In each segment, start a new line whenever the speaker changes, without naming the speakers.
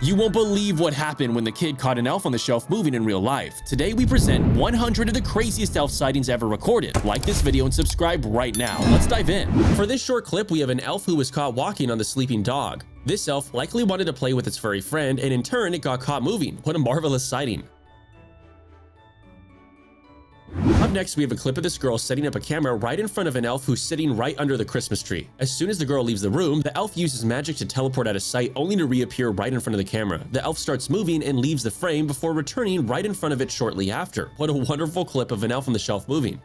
You won't believe what happened when the kid caught an elf on the shelf moving in real life. Today we present 100 of the craziest elf sightings ever recorded. Like this video and subscribe right now. Let's dive in. For this short clip, we have an elf who was caught walking on the sleeping dog. This elf likely wanted to play with its furry friend, and in turn it got caught moving. What a marvelous sighting. Up next, we have a clip of this girl setting up a camera right in front of an elf who's sitting right under the Christmas tree. As soon as the girl leaves the room, the elf uses magic to teleport out of sight, only to reappear right in front of the camera. The elf starts moving and leaves the frame before returning right in front of it shortly after. What a wonderful clip of an elf on the shelf moving.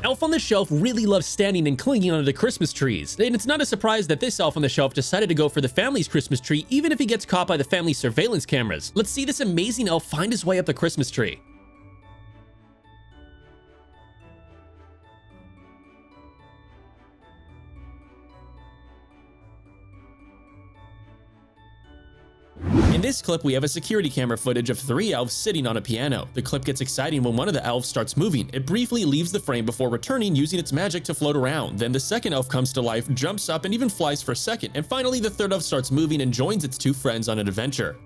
Elf on the Shelf really loves standing and clinging onto the Christmas trees, and it's not a surprise that this elf on the shelf decided to go for the family's Christmas tree even if he gets caught by the family's surveillance cameras. Let's see this amazing elf find his way up the Christmas tree. In this clip, we have a security camera footage of 3 elves sitting on a piano. The clip gets exciting when one of the elves starts moving. It briefly leaves the frame before returning using its magic to float around. Then the second elf comes to life, jumps up, and even flies for a second. And finally, the third elf starts moving and joins its 2 friends on an adventure.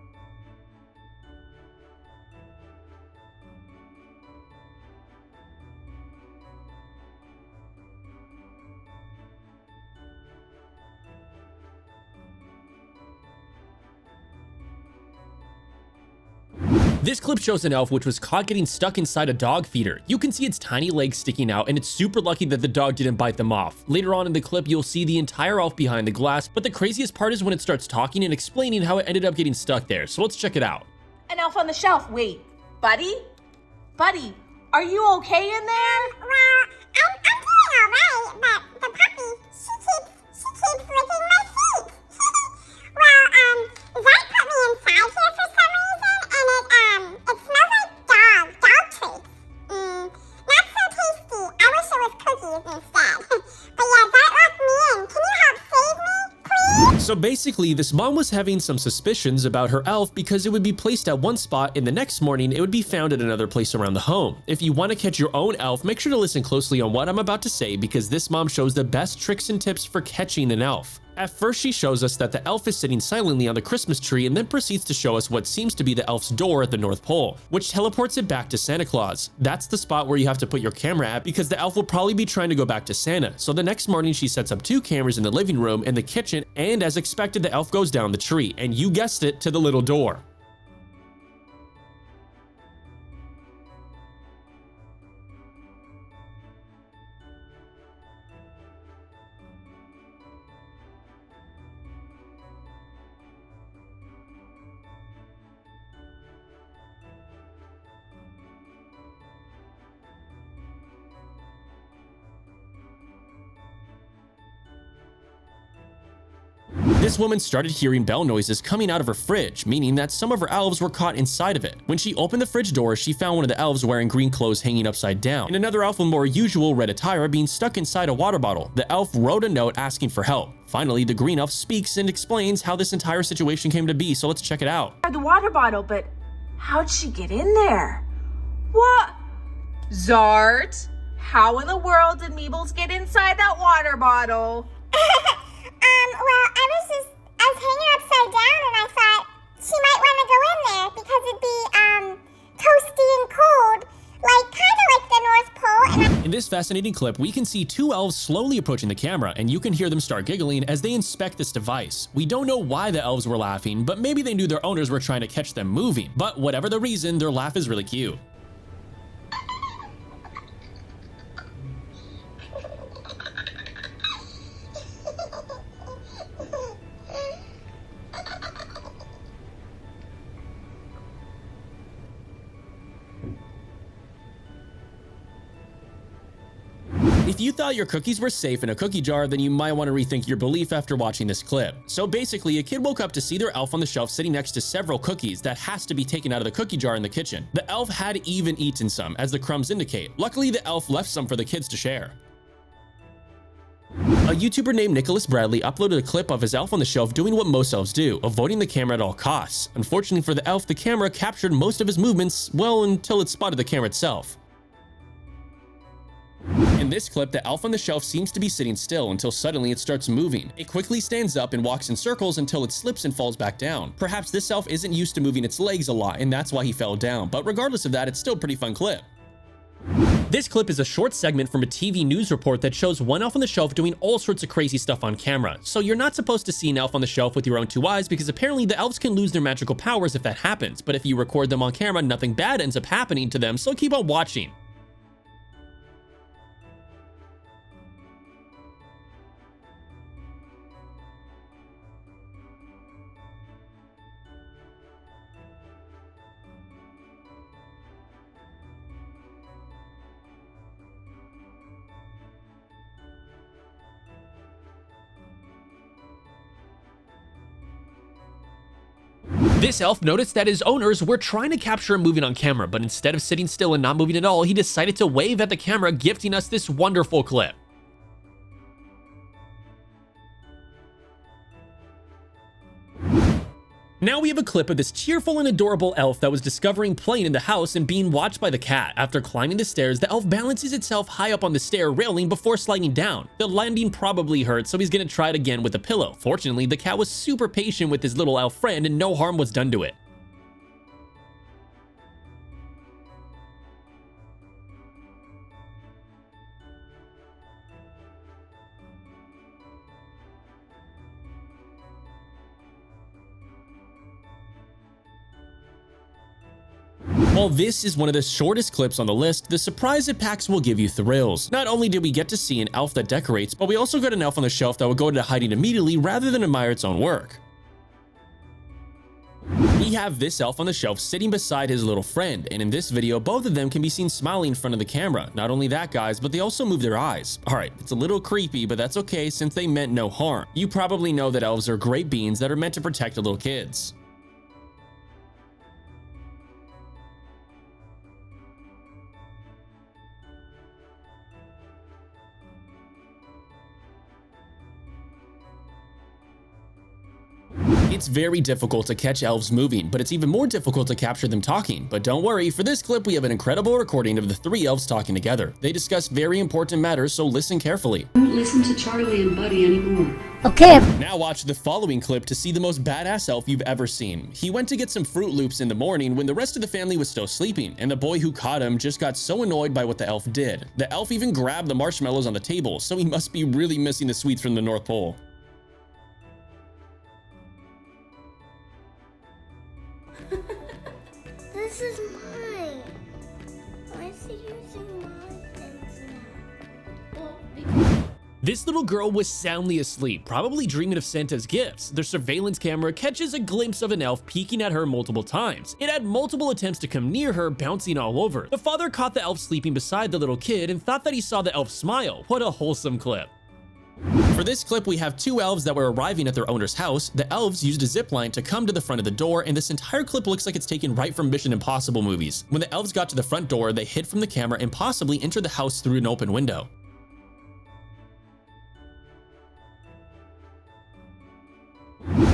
This clip shows an elf which was caught getting stuck inside a dog feeder. You can see its tiny legs sticking out, and it's super lucky that the dog didn't bite them off. Later on in the clip, you'll see the entire elf behind the glass, but the craziest part is when it starts talking and explaining how it ended up getting stuck there. So let's check it out.
An elf on the shelf. Wait, buddy? Buddy, are you okay in there?
Well, I'm doing all right, but the puppy, she keeps licking my feet. Well, Zach put me inside here for some reason, and it smells like dog treats. Not so tasty. I wish it was cookies instead. But yeah, Zach locked me in. Can you help save me, please?
So basically, this mom was having some suspicions about her elf because it would be placed at one spot and the next morning it would be found at another place around the home. If you want to catch your own elf, make sure to listen closely on what I'm about to say because this mom shows the best tricks and tips for catching an elf. At first, she shows us that the elf is sitting silently on the Christmas tree and then proceeds to show us what seems to be the elf's door at the North Pole, which teleports it back to Santa Claus. That's the spot where you have to put your camera at because the elf will probably be trying to go back to Santa. So the next morning, she sets up 2 cameras in the living room and the kitchen, and as expected, the elf goes down the tree, and you guessed it, to the little door. This woman started hearing bell noises coming out of her fridge, meaning that some of her elves were caught inside of it. When she opened the fridge door, she found one of the elves wearing green clothes hanging upside down, and another elf with more usual red attire being stuck inside a water bottle. The elf wrote a note asking for help. Finally, the green elf speaks and explains how this entire situation came to be, so let's check it out.
The water bottle, but how'd she get in there? What? Zart, how in the world did Meebles get inside that water bottle?
Well, I was hanging upside down and I thought she might want to go in there because it'd be, toasty and cold, kind of like the North Pole. And
in this fascinating clip, we can see 2 elves slowly approaching the camera, and you can hear them start giggling as they inspect this device. We don't know why the elves were laughing, but maybe they knew their owners were trying to catch them moving. But whatever the reason, their laugh is really cute. If If you thought your cookies were safe in a cookie jar, then you might want to rethink your belief after watching this clip. So basically, a kid woke up to see their elf on the shelf sitting next to several cookies that has to be taken out of the cookie jar in the kitchen. The elf had even eaten some, as the crumbs indicate. Luckily, the elf left some for the kids to share. A YouTuber named Nicholas Bradley uploaded a clip of his elf on the shelf doing what most elves do, avoiding the camera at all costs. Unfortunately for the elf, the camera captured most of his movements, well, until it spotted the camera itself. In this clip, the elf on the shelf seems to be sitting still until suddenly it starts moving. It quickly stands up and walks in circles until it slips and falls back down. Perhaps this elf isn't used to moving its legs a lot and that's why he fell down, but regardless of that, it's still a pretty fun clip. This clip is a short segment from a TV news report that shows one elf on the shelf doing all sorts of crazy stuff on camera. So you're not supposed to see an elf on the shelf with your own two eyes because apparently the elves can lose their magical powers if that happens, but if you record them on camera, nothing bad ends up happening to them, so keep on watching. This elf noticed that his owners were trying to capture him moving on camera, but instead of sitting still and not moving at all, he decided to wave at the camera, gifting us this wonderful clip. Now we have a clip of this cheerful and adorable elf that was discovering playing in the house and being watched by the cat. After climbing the stairs, the elf balances itself high up on the stair railing before sliding down. The landing probably hurt, so he's gonna try it again with a pillow. Fortunately, the cat was super patient with his little elf friend and no harm was done to it. While this is one of the shortest clips on the list, the surprise it packs will give you thrills. Not only did we get to see an elf that decorates, but we also got an elf on the shelf that would go into hiding immediately rather than admire its own work. We have this elf on the shelf sitting beside his little friend, and in this video, both of them can be seen smiling in front of the camera. Not only that, guys, but they also move their eyes. Alright, it's a little creepy, but that's okay since they meant no harm. You probably know that elves are great beings that are meant to protect little kids. It's very difficult to catch elves moving, but it's even more difficult to capture them talking. But don't worry, for this clip we have an incredible recording of the three elves talking together. They discuss very important matters, so listen carefully.
Don't listen to Charlie and Buddy anymore.
Okay.
Now watch the following clip to see the most badass elf you've ever seen. He went to get some Fruit Loops in the morning when the rest of the family was still sleeping, and the boy who caught him just got so annoyed by what the elf did. The elf even grabbed the marshmallows on the table, so he must be really missing the sweets from the North Pole.
This is mine. Why is he using my things now?
This little girl was soundly asleep, probably dreaming of Santa's gifts. The surveillance camera catches a glimpse of an elf peeking at her multiple times. It had multiple attempts to come near her, bouncing all over. The father caught the elf sleeping beside the little kid and thought that he saw the elf smile. What a wholesome clip. For this clip, we have two elves that were arriving at their owner's house. The elves used a zip line to come to the front of the door, and this entire clip looks like it's taken right from Mission Impossible movies. When the elves got to the front door, they hid from the camera and possibly entered the house through an open window.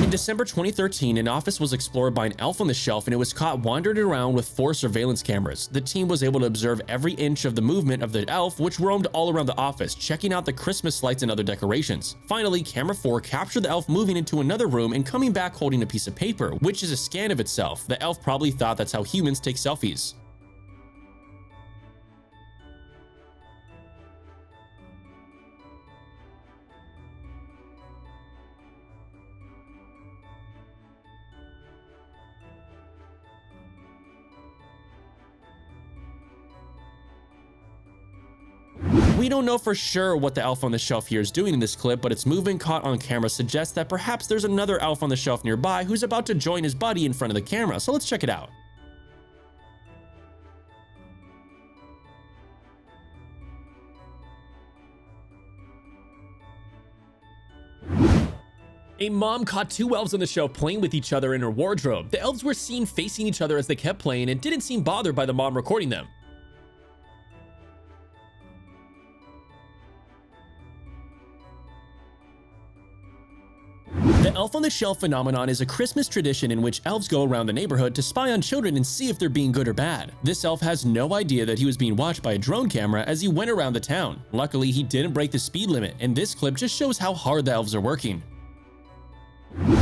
In December 2013, an office was explored by an elf on the shelf and it was caught wandering around with 4 surveillance cameras. The team was able to observe every inch of the movement of the elf, which roamed all around the office, checking out the Christmas lights and other decorations. Finally, camera 4 captured the elf moving into another room and coming back holding a piece of paper, which is a scan of itself. The elf probably thought that's how humans take selfies. We don't know for sure what the elf on the shelf here is doing in this clip, but its movement caught on camera suggests that perhaps there's another elf on the shelf nearby who's about to join his buddy in front of the camera, so let's check it out. A mom caught two elves on the shelf playing with each other in her wardrobe. The elves were seen facing each other as they kept playing and didn't seem bothered by the mom recording them. The elf on the shelf phenomenon is a Christmas tradition in which elves go around the neighborhood to spy on children and see if they're being good or bad. This elf has no idea that he was being watched by a drone camera as he went around the town. Luckily, he didn't break the speed limit, and this clip just shows how hard the elves are working.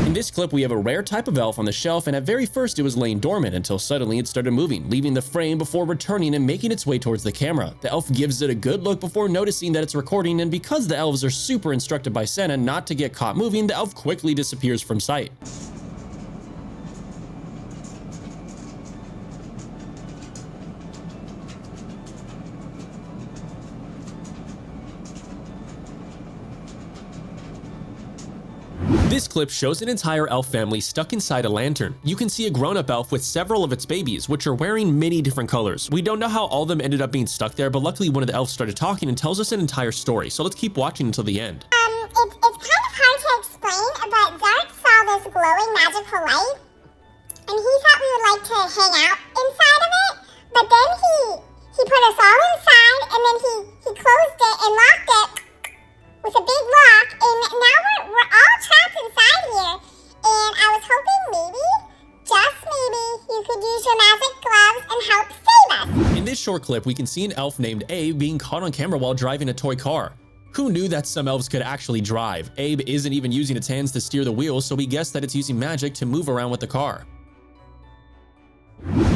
In this clip, we have a rare type of elf on the shelf, and at very first it was laying dormant until suddenly it started moving, leaving the frame before returning and making its way towards the camera. The elf gives it a good look before noticing that it's recording, and because the elves are super instructed by Santa not to get caught moving, the elf quickly disappears from sight. This clip shows an entire elf family stuck inside a lantern. You can see a grown-up elf with several of its babies, which are wearing many different colors. We don't know how all of them ended up being stuck there, but luckily one of the elves started talking and tells us an entire story, so let's keep watching until the end.
It's kind of hard to explain, but Zart saw this glowing magical light, and he thought we would like to hang out inside of it, but then he put us all inside, and then he closed it and locked it with a big lock, and now we're all trapped inside here, and I was hoping maybe, just maybe, you could use your magic gloves and help save us.
In this short clip, we can see an elf named Abe being caught on camera while driving a toy car. Who knew that some elves could actually drive? Abe isn't even using its hands to steer the wheels, so we guess that it's using magic to move around with the car.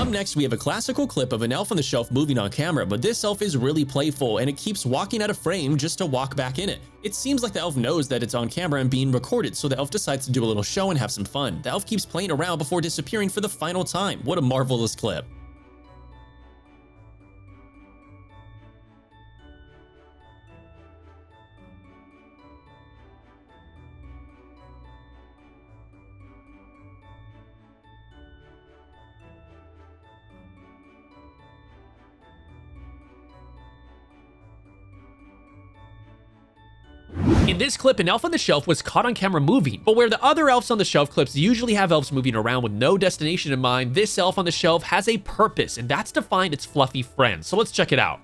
Up next, we have a classical clip of an elf on the shelf moving on camera, but this elf is really playful and it keeps walking out of frame just to walk back in it. It seems like the elf knows that it's on camera and being recorded, so the elf decides to do a little show and have some fun. The elf keeps playing around before disappearing for the final time. What a marvelous clip. In this clip, an elf on the shelf was caught on camera moving, but where the other elves on the shelf clips usually have elves moving around with no destination in mind, this elf on the shelf has a purpose, and that's to find its fluffy friends. So let's check it out.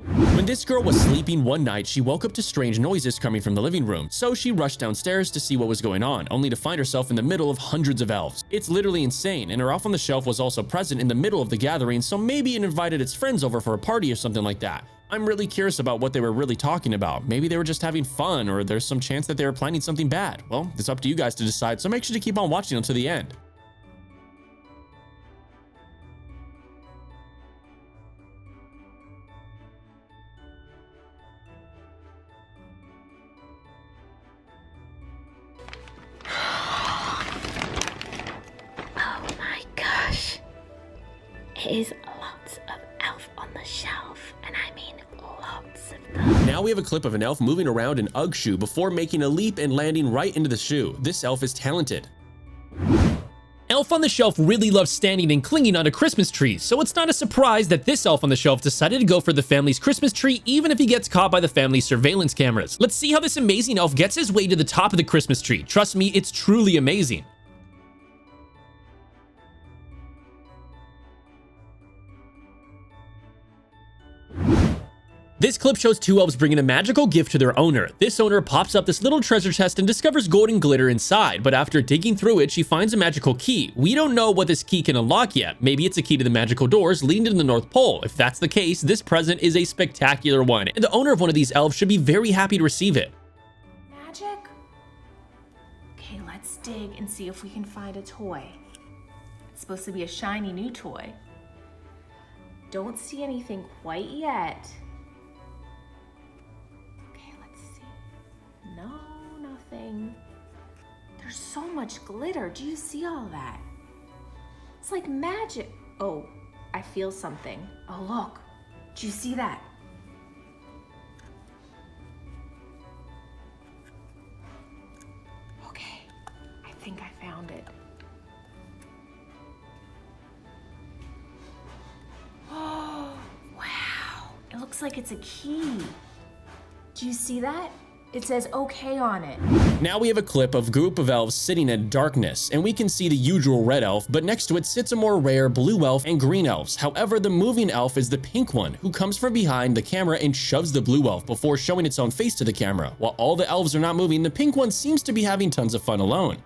When this girl was sleeping one night, she woke up to strange noises coming from the living room, so she rushed downstairs to see what was going on, only to find herself in the middle of hundreds of elves. It's literally insane, and her elf on the shelf was also present in the middle of the gathering, so maybe it invited its friends over for a party or something like that. I'm really curious about what they were really talking about. Maybe they were just having fun, or there's some chance that they were planning something bad. Well, it's up to you guys to decide, so make sure to keep on watching until the end.
Oh my gosh. It is lots of elf on the shelf, and I mean lots of them.
Now we have a clip of an elf moving around an UGG shoe before making a leap and landing right into the shoe. This elf is talented. Elf on the shelf really loves standing and clinging onto Christmas trees, so it's not a surprise that this elf on the shelf decided to go for the family's Christmas tree even if he gets caught by the family's surveillance cameras. Let's see how this amazing elf gets his way to the top of the Christmas tree. Trust me, it's truly amazing. This clip shows two elves bringing a magical gift to their owner. This owner pops up this little treasure chest and discovers golden glitter inside, but after digging through it, she finds a magical key. We don't know what this key can unlock yet. Maybe it's a key to the magical doors leading to the North Pole. If that's the case, this present is a spectacular one, and the owner of one of these elves should be very happy to receive it.
Magic? Okay, let's dig and see if we can find a toy. It's supposed to be a shiny new toy. Don't see anything quite yet. No, nothing. There's so much glitter. Do you see all that? It's like magic. Oh, I feel something. Oh, look. Do you see that? Okay, I think I found it. Oh, wow. It looks like it's a key. Do you see that? It says okay on it.
Now we have a clip of a group of elves sitting in darkness, and we can see the usual red elf, but next to it sits a more rare blue elf and green elves. However, the moving elf is the pink one, who comes from behind the camera and shoves the blue elf before showing its own face to the camera. While all the elves are not moving, the pink one seems to be having tons of fun alone.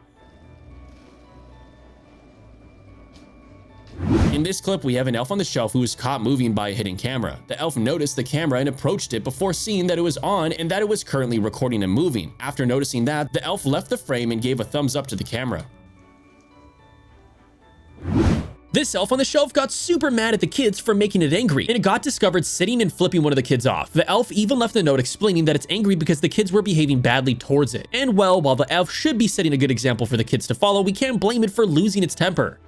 In this clip, we have an elf on the shelf who is caught moving by a hidden camera. The elf noticed the camera and approached it before seeing that it was on and that it was currently recording and moving. After noticing that, the elf left the frame and gave a thumbs up to the camera. This elf on the shelf got super mad at the kids for making it angry, and it got discovered sitting and flipping one of the kids off. The elf even left a note explaining that it's angry because the kids were behaving badly towards it. And well, while the elf should be setting a good example for the kids to follow, we can't blame it for losing its temper.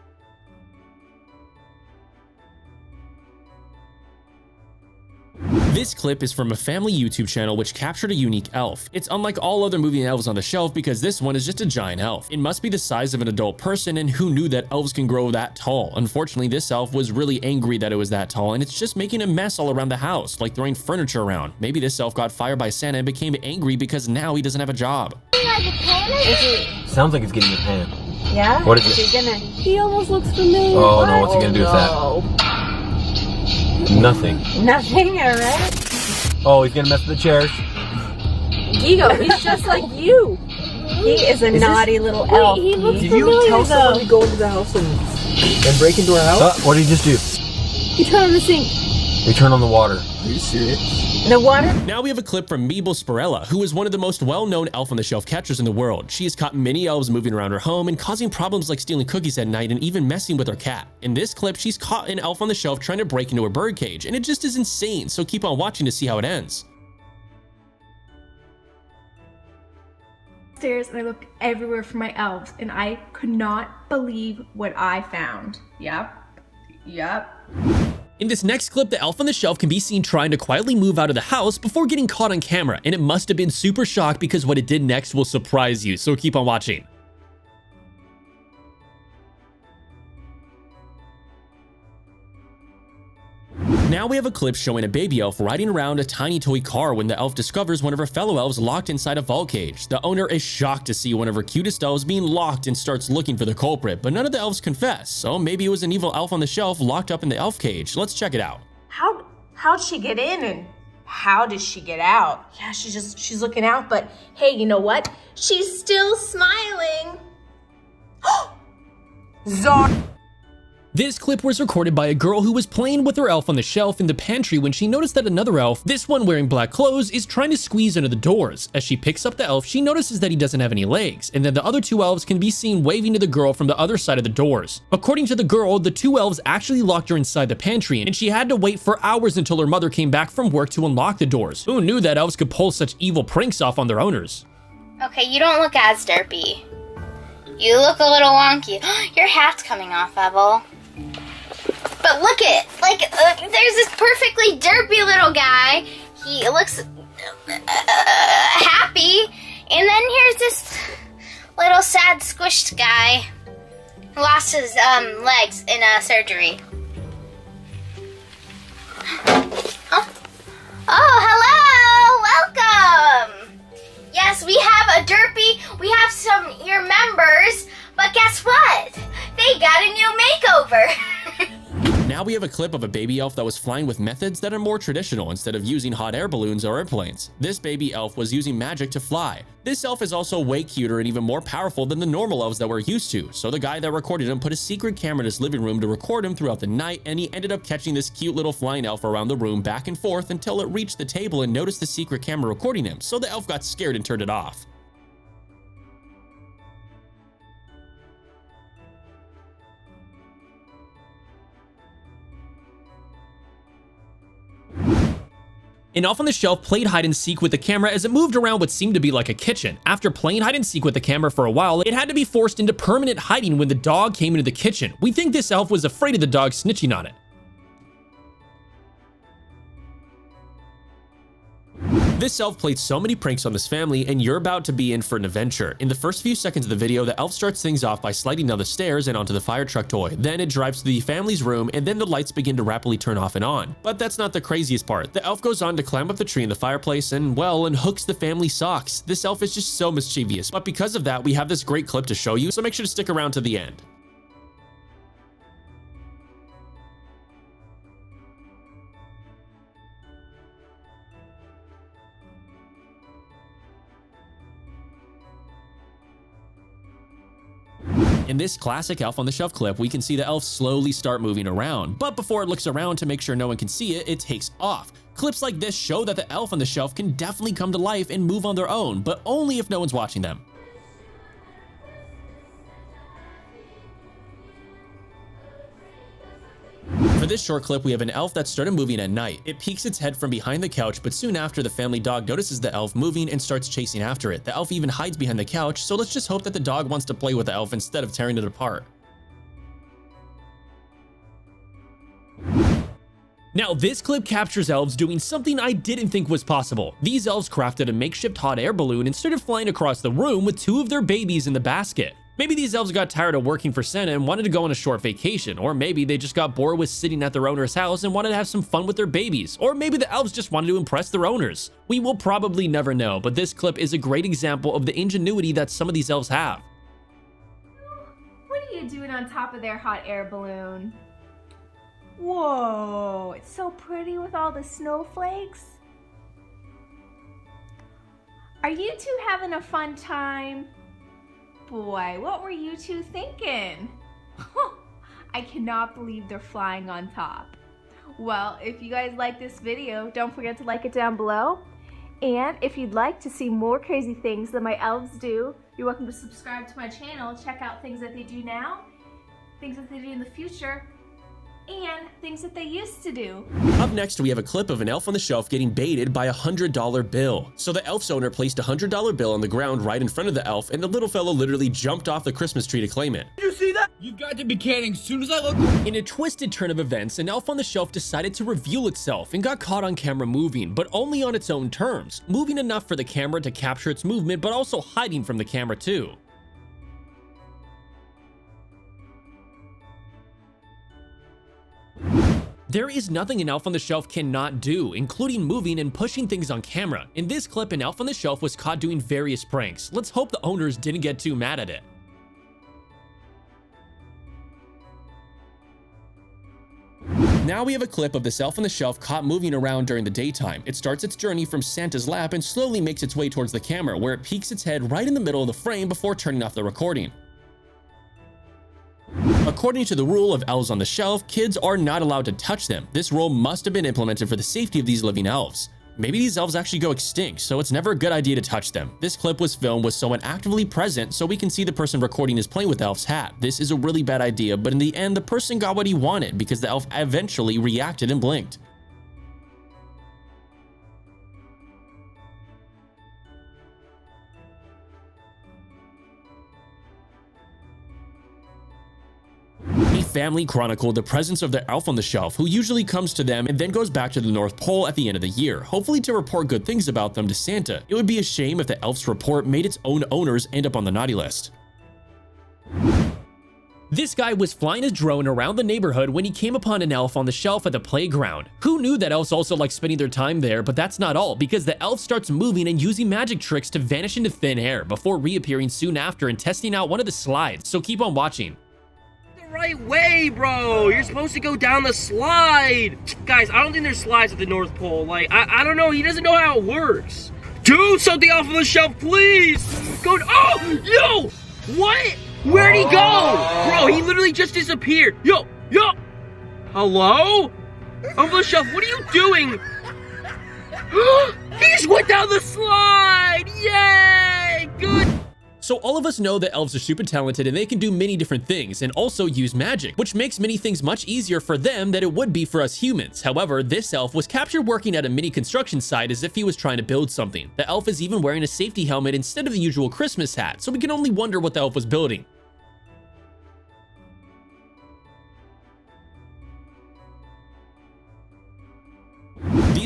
This clip is from a family YouTube channel which captured a unique elf. It's unlike all other moving elves on the shelf because this one is just a giant elf. It must be the size of an adult person, and who knew that elves can grow that tall? Unfortunately, this elf was really angry that it was that tall, and it's just making a mess all around the house, like throwing furniture around. Maybe this elf got fired by Santa and became angry because now he doesn't have a job.
Sounds like it's getting a pan.
Yeah?
What is it?
He almost looks familiar.
Oh no, what's he gonna do with that? Nothing.
Nothing, alright?
Oh, he's gonna mess with the chairs.
Gigo, he's just like you. He is a naughty little elf. He looks
Did you tell someone to
go into the house and
break into our house? What did he just do?
he turned on the sink?
He turned on the water. Are you serious?
The water?
Now we have a clip from Meeble Spirella, who is one of the most well-known elf on the shelf catchers in the world. She has caught many elves moving around her home and causing problems like stealing cookies at night and even messing with her cat. In this clip, she's caught an elf on the shelf trying to break into a bird cage, and it just is insane, so keep on watching to see how it ends.
Stairs and I looked everywhere for my elves and I could not believe what I found. Yep.
In this next clip, the elf on the shelf can be seen trying to quietly move out of the house before getting caught on camera, and it must have been super shocked because what it did next will surprise you, so keep on watching. Now we have a clip showing a baby elf riding around a tiny toy car when the elf discovers one of her fellow elves locked inside a vault cage. The owner is shocked to see one of her cutest elves being locked and starts looking for the culprit, but none of the elves confess, so maybe it was an evil elf on the shelf locked up in the elf cage. Let's check it out.
How'd she get in and how did she get out? Yeah, she's looking out, but hey, you know what? She's still smiling. Zar.
This clip was recorded by a girl who was playing with her elf on the shelf in the pantry when she noticed that another elf, this one wearing black clothes, is trying to squeeze under the doors. As she picks up the elf, she notices that he doesn't have any legs, and then the other two elves can be seen waving to the girl from the other side of the doors. According to the girl, the two elves actually locked her inside the pantry, and she had to wait for hours until her mother came back from work to unlock the doors. Who knew that elves could pull such evil pranks off on their owners?
Okay, you don't look as derpy. You look a little wonky. Your hat's coming off, Evel. But look at, there's this perfectly derpy little guy. He looks happy. And then here's this little sad squished guy who lost his legs in surgery. Oh, hello! Welcome! Yes, we have a derpy. We have your members. But guess what? They got a new makeover.
Now we have a clip of a baby elf that was flying with methods that are more traditional instead of using hot air balloons or airplanes. This baby elf was using magic to fly. This elf is also way cuter and even more powerful than the normal elves that we're used to, so the guy that recorded him put a secret camera in his living room to record him throughout the night, and he ended up catching this cute little flying elf around the room back and forth until it reached the table and noticed the secret camera recording him, so the elf got scared and turned it off. An elf on the shelf played hide and seek with the camera as it moved around what seemed to be like a kitchen. After playing hide and seek with the camera for a while, it had to be forced into permanent hiding when the dog came into the kitchen. We think this elf was afraid of the dog snitching on it. This elf played so many pranks on this family, and you're about to be in for an adventure. In the first few seconds of the video, the elf starts things off by sliding down the stairs and onto the fire truck toy. Then it drives to the family's room, and then the lights begin to rapidly turn off and on. But that's not the craziest part. The elf goes on to climb up the tree in the fireplace and, well, unhooks the family socks. This elf is just so mischievous, but because of that, we have this great clip to show you, so make sure to stick around to the end. In this classic Elf on the Shelf clip, we can see the elf slowly start moving around, but before it looks around to make sure no one can see it, it takes off. Clips like this show that the elf on the shelf can definitely come to life and move on their own, but only if no one's watching them. For this short clip, we have an elf that started moving at night. It peeks its head from behind the couch, but soon after, the family dog notices the elf moving and starts chasing after it. The elf even hides behind the couch, so let's just hope that the dog wants to play with the elf instead of tearing it apart. Now, this clip captures elves doing something I didn't think was possible. These elves crafted a makeshift hot air balloon and started flying across the room with 2 of their babies in the basket. Maybe these elves got tired of working for Santa and wanted to go on a short vacation, or maybe they just got bored with sitting at their owner's house and wanted to have some fun with their babies, or maybe the elves just wanted to impress their owners. We will probably never know, but this clip is a great example of the ingenuity that some of these elves have.
What are you doing on top of their hot air balloon? Whoa, it's so pretty with all the snowflakes. Are you two having a fun time? Boy, what were you two thinking? I cannot believe they're flying on top. Well, if you guys like this video, don't forget to like it down below. And if you'd like to see more crazy things that my elves do, you're welcome to subscribe to my channel. Check out things that they do now, things that they do in the future, and things that they used to do.
Up next, we have a clip of an elf on the shelf getting baited by a $100 bill. So the elf's owner placed a $100 bill on the ground right in front of the elf, and the little fellow literally jumped off the Christmas tree to claim it.
Did you see that? You've got to be kidding. As soon as I look.
In a twisted turn of events, an elf on the shelf decided to reveal itself and got caught on camera moving, but only on its own terms. Moving enough for the camera to capture its movement, but also hiding from the camera too. There is nothing an elf on the shelf cannot do, including moving and pushing things on camera. In this clip, an elf on the shelf was caught doing various pranks. Let's hope the owners didn't get too mad at it. Now we have a clip of this elf on the shelf caught moving around during the daytime. It starts its journey from Santa's lap and slowly makes its way towards the camera, where it peeks its head right in the middle of the frame before turning off the recording. According to the rule of elves on the shelf, kids are not allowed to touch them. This rule must have been implemented for the safety of these living elves. Maybe these elves actually go extinct, so it's never a good idea to touch them. This clip was filmed with someone actively present, so we can see the person recording is playing with the elf's hat. This is a really bad idea, but in the end, the person got what he wanted because the elf eventually reacted and blinked. The family chronicled the presence of the elf on the shelf, who usually comes to them and then goes back to the North Pole at the end of the year, hopefully to report good things about them to Santa. It would be a shame if the elf's report made its own owners end up on the naughty list. This guy was flying his drone around the neighborhood when he came upon an elf on the shelf at the playground. Who knew that elves also like spending their time there? But that's not all, because the elf starts moving and using magic tricks to vanish into thin air before reappearing soon after and testing out one of the slides, so keep on watching.
Right way, bro. You're supposed to go down the slide. Guys, I don't think there's slides at the North Pole. Like, I don't know. He doesn't know how it works. Do something off of the shelf, please. Go. Oh, yo. What? Where'd he go? Bro, he literally just disappeared. Yo. Hello? Off the shelf, what are you doing? He just went down the slide. Yay. Good.
So all of us know that elves are super talented and they can do many different things and also use magic, which makes many things much easier for them than it would be for us humans. However, this elf was captured working at a mini construction site as if he was trying to build something. The elf is even wearing a safety helmet instead of the usual Christmas hat, so we can only wonder what the elf was building.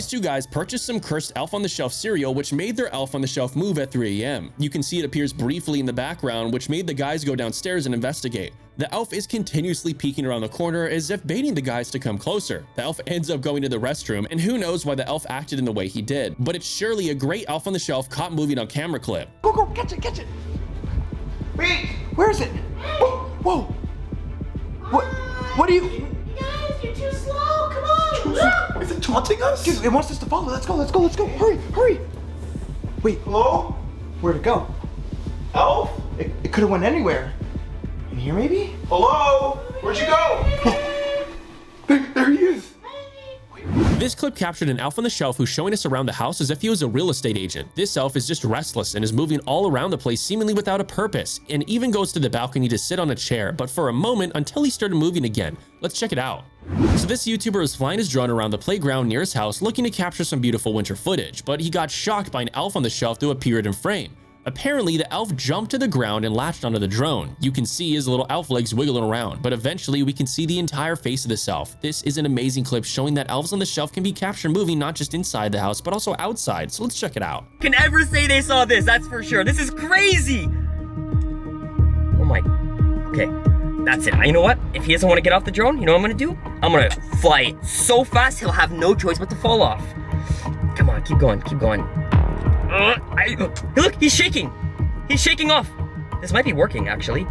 These two guys purchased some cursed Elf on the Shelf cereal, which made their Elf on the Shelf move at 3 a.m. You can see it appears briefly in the background, which made the guys go downstairs and investigate. The elf is continuously peeking around the corner as if baiting the guys to come closer. The elf ends up going to the restroom, and who knows why the elf acted in the way he did, but it's surely a great Elf on the Shelf caught moving on camera clip.
Go, go, catch it, catch it. Wait, where is it? Whoa, whoa. What are you?
Guys, you're too slow. Come on.
Is it taunting us? Dude, it wants us to follow. Let's go, let's go, let's go. Hurry, hurry. Wait, hello? Where'd it go? Elf? It could have went anywhere. In here, maybe? Hello? Where'd you go? there he is.
This clip captured an Elf on the Shelf who's showing us around the house as if he was a real estate agent. This elf is just restless and is moving all around the place seemingly without a purpose, and even goes to the balcony to sit on a chair, but for a moment until he started moving again. Let's check it out. So this YouTuber was flying his drone around the playground near his house looking to capture some beautiful winter footage, but he got shocked by an Elf on the Shelf who appeared in frame. Apparently, the elf jumped to the ground and latched onto the drone. You can see his little elf legs wiggling around, but eventually we can see the entire face of this elf. This is an amazing clip showing that elves on the shelf can be captured moving not just inside the house, but also outside. So let's check it out.
Can ever say they saw this, that's for sure. This is crazy. Oh my, okay, that's it. You know what? If he doesn't want to get off the drone, you know what I'm gonna do? I'm gonna fly it so fast, he'll have no choice but to fall off. Come on, keep going, keep going. Look, he's shaking. He's shaking off. This might be working, actually.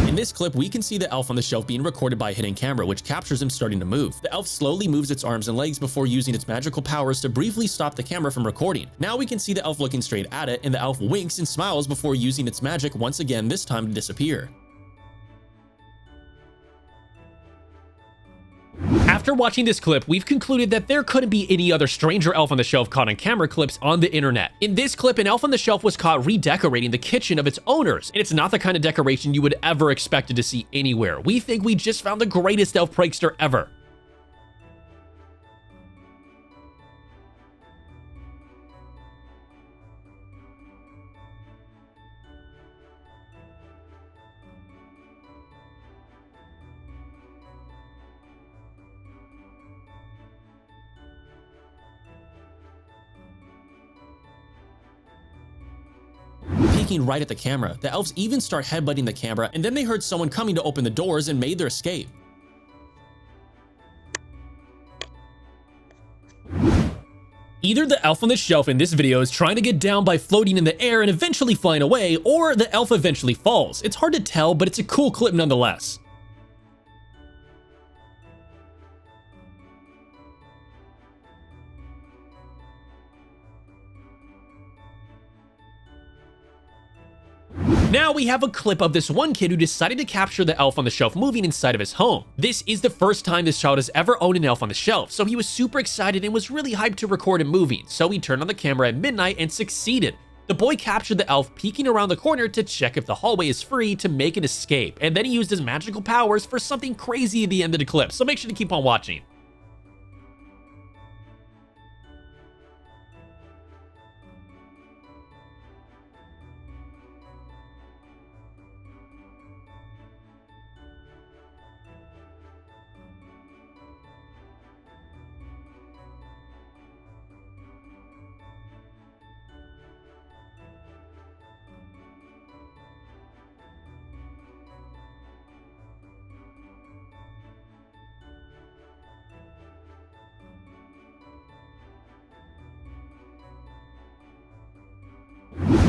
In this clip, we can see the elf on the shelf being recorded by a hidden camera, which captures him starting to move. The elf slowly moves its arms and legs before using its magical powers to briefly stop the camera from recording. Now we can see the elf looking straight at it, and the elf winks and smiles before using its magic once again, this time to disappear.
After watching this clip, we've concluded that there couldn't be any other stranger Elf on the Shelf caught on camera clips on the internet. In this clip, an Elf on the Shelf was caught redecorating the kitchen of its owners, and it's not the kind of decoration you would ever expected to see anywhere. We think we just found the greatest elf prankster ever.
Peeking right at the camera, the elves even start headbutting the camera, and then they heard someone coming to open the doors and made their escape.
Either the Elf on the Shelf in this video is trying to get down by floating in the air and eventually flying away, or the elf eventually falls. It's hard to tell, but it's a cool clip nonetheless. Now we have a clip of this one kid who decided to capture the Elf on the Shelf moving inside of his home. This is the first time this child has ever owned an Elf on the Shelf, so he was super excited and was really hyped to record him moving, so he turned on the camera at midnight and succeeded. The boy captured the elf peeking around the corner to check if the hallway is free to make an escape, and then he used his magical powers for something crazy at the end of the clip, so make sure to keep on watching.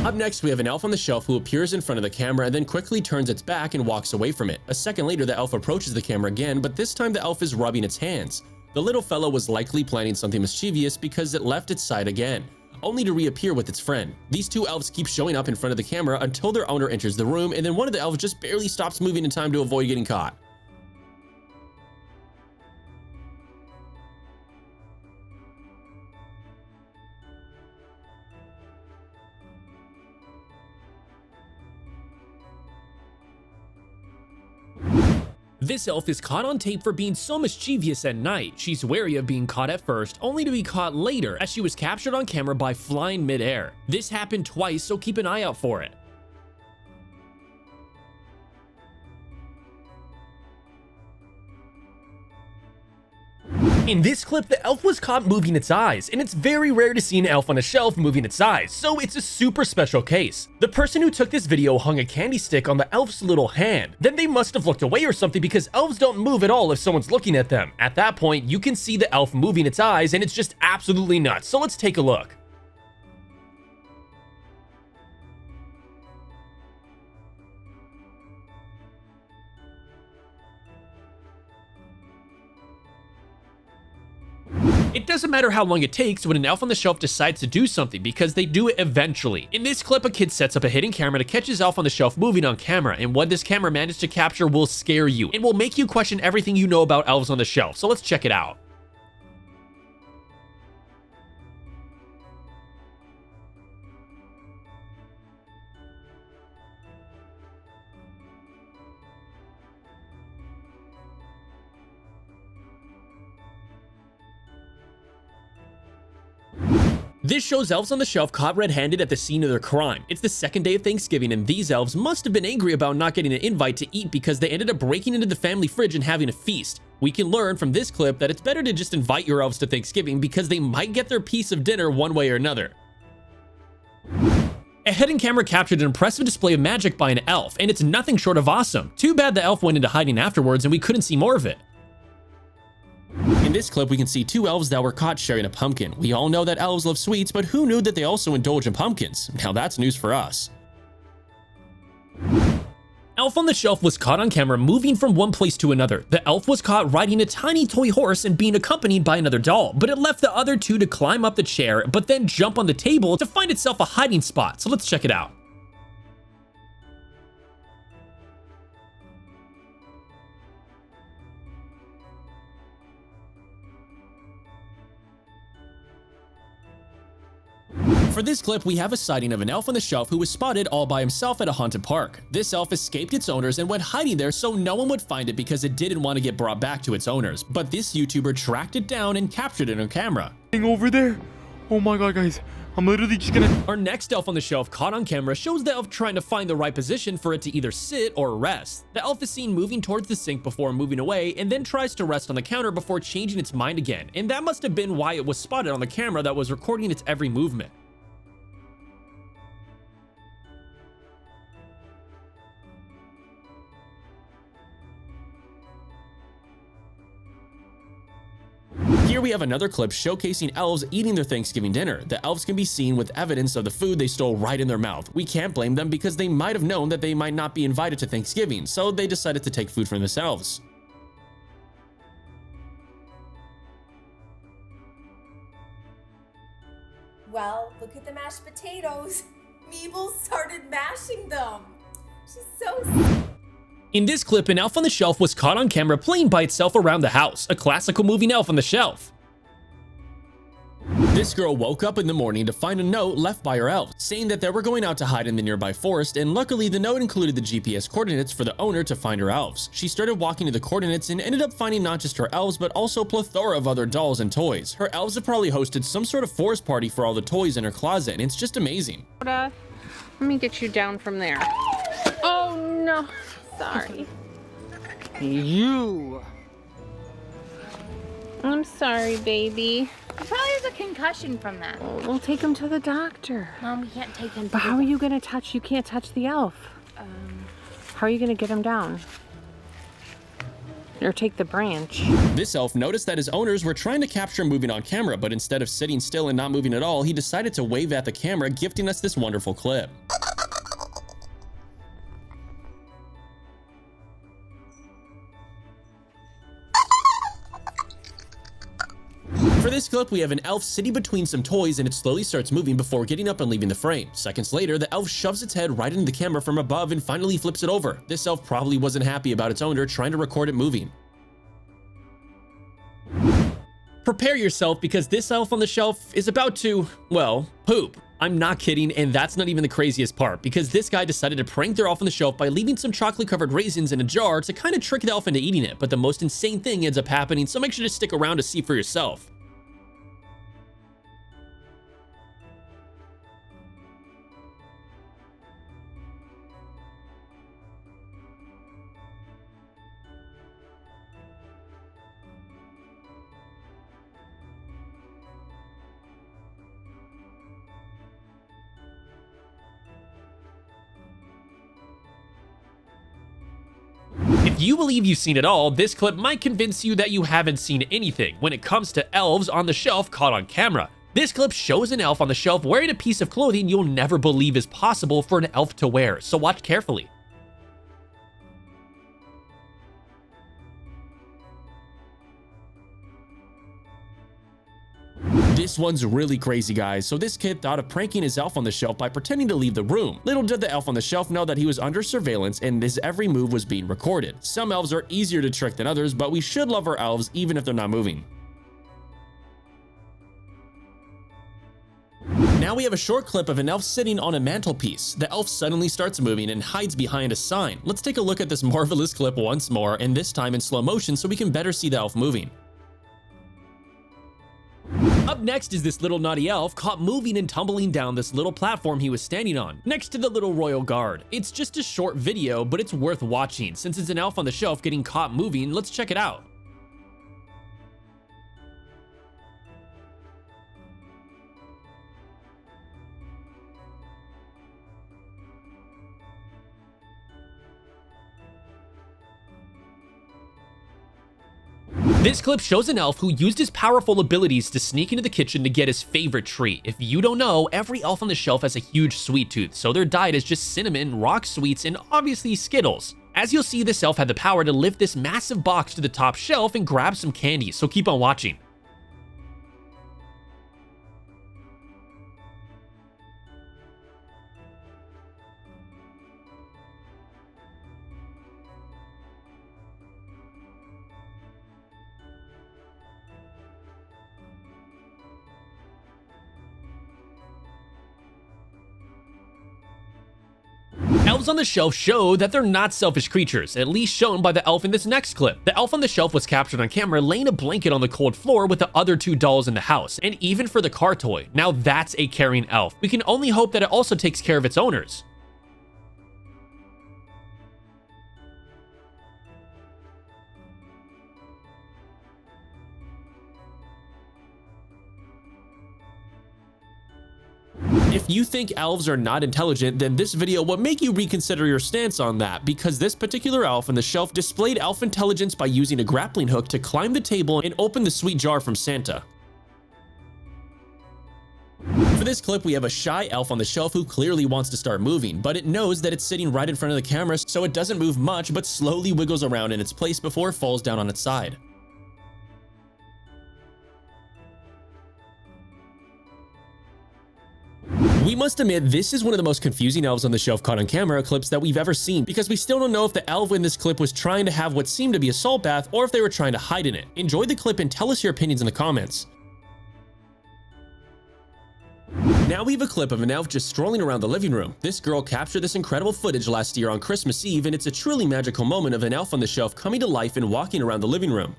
Up next, we have an elf on the shelf who appears in front of the camera and then quickly turns its back and walks away from it. A second later, the elf approaches the camera again, but this time the elf is rubbing its hands. The little fellow was likely planning something mischievous because it left its side again, only to reappear with its friend. These two elves keep showing up in front of the camera until their owner enters the room, and then one of the elves just barely stops moving in time to avoid getting caught.
This elf is caught on tape for being so mischievous at night. She's wary of being caught at first, only to be caught later as she was captured on camera by flying midair. This happened twice, so keep an eye out for it. In this clip, the elf was caught moving its eyes, and it's very rare to see an elf on a shelf moving its eyes, so it's a super special case. The person who took this video hung a candy stick on the elf's little hand. Then they must have looked away or something because elves don't move at all if someone's looking at them. At that point, you can see the elf moving its eyes, and it's just absolutely nuts, so let's take a look. It doesn't matter how long it takes when an elf on the shelf decides to do something because they do it eventually. In this clip, a kid sets up a hidden camera to catch his elf on the shelf moving on camera, and what this camera managed to capture will scare you and will make you question everything you know about elves on the shelf, so let's check it out. This shows elves on the shelf caught red-handed at the scene of their crime. It's the second day of Thanksgiving, and these elves must have been angry about not getting an invite to eat because they ended up breaking into the family fridge and having a feast. We can learn from this clip that it's better to just invite your elves to Thanksgiving because they might get their piece of dinner one way or another. A hidden camera captured an impressive display of magic by an elf, and it's nothing short of awesome. Too bad the elf went into hiding afterwards and we couldn't see more of it.
In this clip, we can see two elves that were caught sharing a pumpkin. We all know that elves love sweets, but who knew that they also indulge in pumpkins? Now that's news for us.
Elf on the shelf was caught on camera moving from one place to another. The elf was caught riding a tiny toy horse and being accompanied by another doll, but it left the other two to climb up the chair, but then jump on the table to find itself a hiding spot. So let's check it out.
For this clip, we have a sighting of an elf on the shelf who was spotted all by himself at a haunted park. This elf escaped its owners and went hiding there so no one would find it because it didn't want to get brought back to its owners. But this YouTuber tracked it down and captured it on camera.
Over there. Oh my god, guys. I'm literally just gonna...
Our next elf on the shelf caught on camera shows the elf trying to find the right position for it to either sit or rest. The elf is seen moving towards the sink before moving away and then tries to rest on the counter before changing its mind again. And that must have been why it was spotted on the camera that was recording its every movement.
Here we have another clip showcasing elves eating their Thanksgiving dinner. The elves can be seen with evidence of the food they stole right in their mouth. We can't blame them because they might have known that they might not be invited to Thanksgiving, so they decided to take food for themselves.
Well, look at the mashed potatoes. Mabel started mashing them. She's so...
In this clip, an elf on the shelf was caught on camera playing by itself around the house, a classical moving elf on the shelf.
This girl woke up in the morning to find a note left by her elves, saying that they were going out to hide in the nearby forest, and luckily the note included the GPS coordinates for the owner to find her elves. She started walking to the coordinates and ended up finding not just her elves, but also a plethora of other dolls and toys. Her elves have probably hosted some sort of forest party for all the toys in her closet, and it's just amazing.
Let me get you down from there. Oh no. Sorry.
You.
I'm sorry, baby.
He probably has a concussion from that.
We'll take him to the doctor.
Mom, we can't take him.
But how are you gonna touch? You can't touch the elf. How are you gonna get him down? Or take the branch.
This elf noticed that his owners were trying to capture him moving on camera, but instead of sitting still and not moving at all, he decided to wave at the camera, gifting us this wonderful clip. For this clip, we have an elf sitting between some toys and it slowly starts moving before getting up and leaving the frame. Seconds later, the elf shoves its head right into the camera from above and finally flips it over. This elf probably wasn't happy about its owner trying to record it moving.
Prepare yourself because this elf on the shelf is about to, well, poop. I'm not kidding, and that's not even the craziest part, because this guy decided to prank their elf on the shelf by leaving some chocolate-covered raisins in a jar to kind of trick the elf into eating it, but the most insane thing ends up happening, so make sure to stick around to see for yourself. you believe you've seen it all, this clip might convince you that you haven't seen anything when it comes to elves on the shelf caught on camera. This clip shows an elf on the shelf wearing a piece of clothing you'll never believe is possible for an elf to wear, so watch carefully.
This one's really crazy, guys. So this kid thought of pranking his elf on the shelf by pretending to leave the room. Little did the elf on the shelf know that he was under surveillance and his every move was being recorded. Some elves are easier to trick than others, but we should love our elves even if they're not moving. Now we have a short clip of an elf sitting on a mantelpiece. The elf suddenly starts moving and hides behind a sign. Let's take a look at this marvelous clip once more, and this time in slow motion so we can better see the elf moving. Up next is this little naughty elf caught moving and tumbling down this little platform he was standing on, next to the little royal guard. It's just a short video, but it's worth watching. Since it's an elf on the shelf getting caught moving, let's check it out. This clip shows an elf who used his powerful abilities to sneak into the kitchen to get his favorite treat. If you don't know, every elf on the shelf has a huge sweet tooth, so their diet is just cinnamon, rock sweets, and obviously Skittles. As you'll see, this elf had the power to lift this massive box to the top shelf and grab some candy, so keep on watching. Elves on the shelf show that they're not selfish creatures, at least shown by the elf in this next clip. The elf on the shelf was captured on camera laying a blanket on the cold floor with the other two dolls in the house, and even for the car toy. Now that's a caring elf. We can only hope that it also takes care of its owners. If you think elves are not intelligent, then this video will make you reconsider your stance on that, because this particular elf on the shelf displayed elf intelligence by using a grappling hook to climb the table and open the sweet jar from Santa. For this clip, we have a shy elf on the shelf who clearly wants to start moving, but it knows that it's sitting right in front of the camera, so it doesn't move much but slowly wiggles around in its place before it falls down on its side. We must admit, this is one of the most confusing elves on the shelf caught on camera clips that we've ever seen, because we still don't know if the elf in this clip was trying to have what seemed to be a salt bath or if they were trying to hide in it. Enjoy the clip and tell us your opinions in the comments. Now we have a clip of an elf just strolling around the living room. This girl captured this incredible footage last year on Christmas Eve, and it's a truly magical moment of an elf on the shelf coming to life and walking around the living room.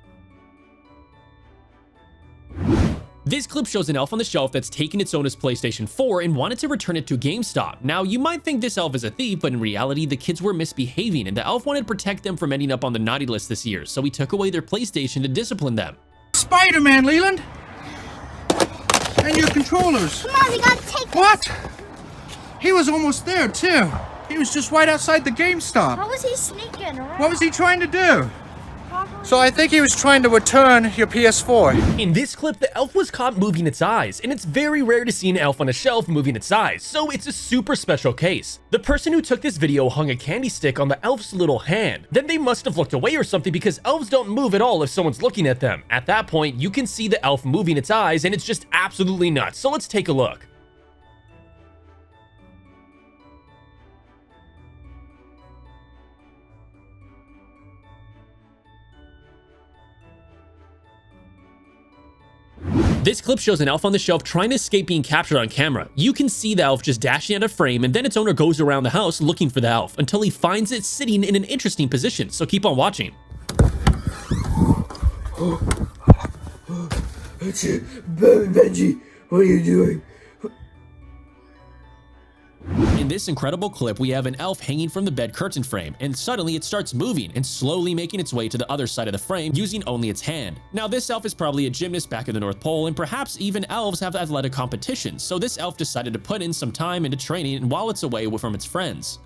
This clip shows an elf on the shelf that's taken its owner's PlayStation 4 and wanted to return it to GameStop. Now, you might think this elf is a thief, but in reality, the kids were misbehaving and the elf wanted to protect them from ending up on the naughty list this year, so he took away their PlayStation to discipline them.
Spider-Man, Leland! And your controllers!
Come on, we gotta take
What? He was almost there, too. He was just right outside the GameStop.
How was he sneaking around?
What was he trying to do? So I think he was trying to return your PS4.
In this clip, the elf was caught moving its eyes, and it's very rare to see an elf on a shelf moving its eyes, so it's a super special case. The person who took this video hung a candy stick on the elf's little hand. Then they must have looked away or something, because elves don't move at all if someone's looking at them. At that point, you can see the elf moving its eyes, and it's just absolutely nuts, so let's take a look. This clip shows an elf on the shelf trying to escape being captured on camera. You can see the elf just dashing out of frame, and then its owner goes around the house looking for the elf until he finds it sitting in an interesting position, so keep on watching.
Benji, what are you doing?
In this incredible clip, we have an elf hanging from the bed curtain frame, and suddenly it starts moving and slowly making its way to the other side of the frame using only its hand. Now, this elf is probably a gymnast back in the North Pole, and perhaps even elves have athletic competitions, so this elf decided to put in some time into training while it's away from its friends.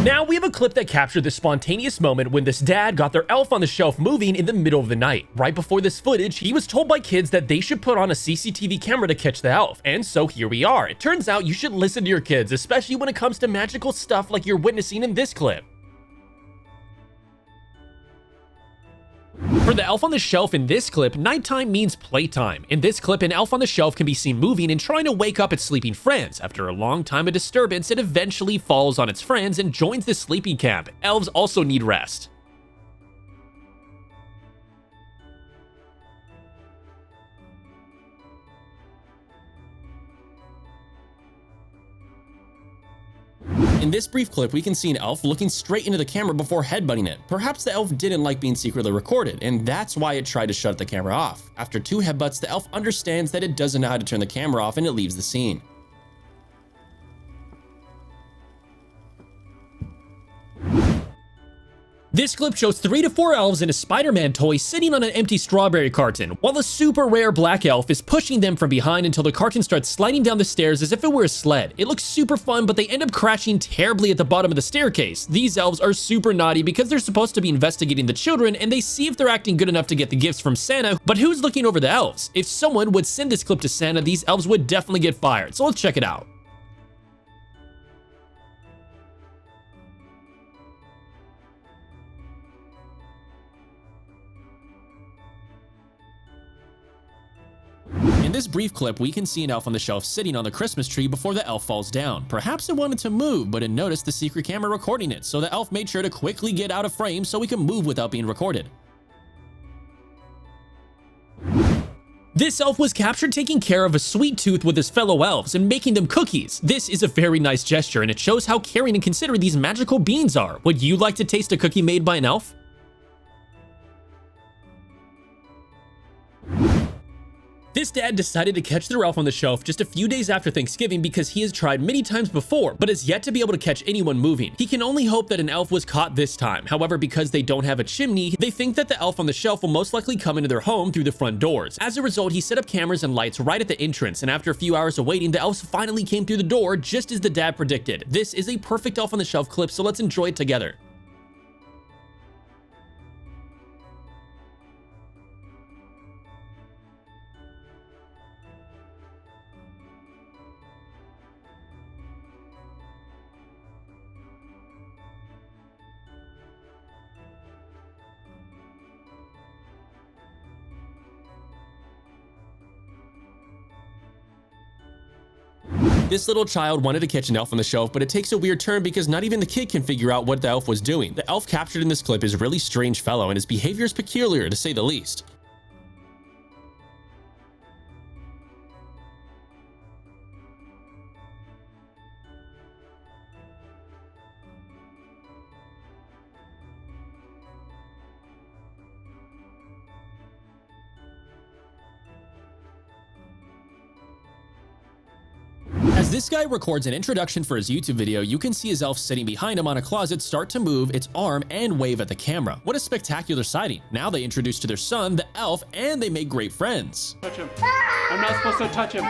Now we have a clip that captured the spontaneous moment when this dad got their Elf on the Shelf moving in the middle of the night. Right before this footage, he was told by kids that they should put on a CCTV camera to catch the elf. And so here we are. It turns out you should listen to your kids, especially when it comes to magical stuff like you're witnessing in this clip. For the Elf on the Shelf in this clip, nighttime means playtime. In this clip, an elf on the shelf can be seen moving and trying to wake up its sleeping friends. After a long time of disturbance, it eventually falls on its friends and joins the sleeping camp. Elves also need rest.
In this brief clip, we can see an elf looking straight into the camera before headbutting it. Perhaps the elf didn't like being secretly recorded, and that's why it tried to shut the camera off. After 2 headbutts, the elf understands that it doesn't know how to turn the camera off and it leaves the scene.
This clip shows 3 to 4 elves and a Spider-Man toy sitting on an empty strawberry carton, while a super rare black elf is pushing them from behind until the carton starts sliding down the stairs as if it were a sled. It looks super fun, but they end up crashing terribly at the bottom of the staircase. These elves are super naughty because they're supposed to be investigating the children and they see if they're acting good enough to get the gifts from Santa, but who's looking over the elves? If someone would send this clip to Santa, these elves would definitely get fired, so let's check it out.
In this brief clip, we can see an elf on the shelf sitting on the Christmas tree before the elf falls down. Perhaps it wanted to move, but it noticed the secret camera recording it, so the elf made sure to quickly get out of frame so he can move without being recorded.
This elf was captured taking care of a sweet tooth with his fellow elves and making them cookies. This is a very nice gesture, and it shows how caring and considerate these magical beings are. Would you like to taste a cookie made by an elf? This dad decided to catch their elf on the shelf just a few days after Thanksgiving because he has tried many times before, but has yet to be able to catch anyone moving. He can only hope that an elf was caught this time. However, because they don't have a chimney, they think that the elf on the shelf will most likely come into their home through the front doors. As a result, he set up cameras and lights right at the entrance, and after a few hours of waiting, the elves finally came through the door just as the dad predicted. This is a perfect elf on the shelf clip, so let's enjoy it together.
This little child wanted to catch an elf on the shelf, but it takes a weird turn because not even the kid can figure out what the elf was doing. The elf captured in this clip is a really strange fellow, and his behavior is peculiar to say the least. As this guy records an introduction for his YouTube video, you can see his elf sitting behind him on a closet start to move its arm and wave at the camera. What a spectacular sighting. Now they introduce to their son, the elf, and they make great friends.
Touch him. I'm not supposed to touch him.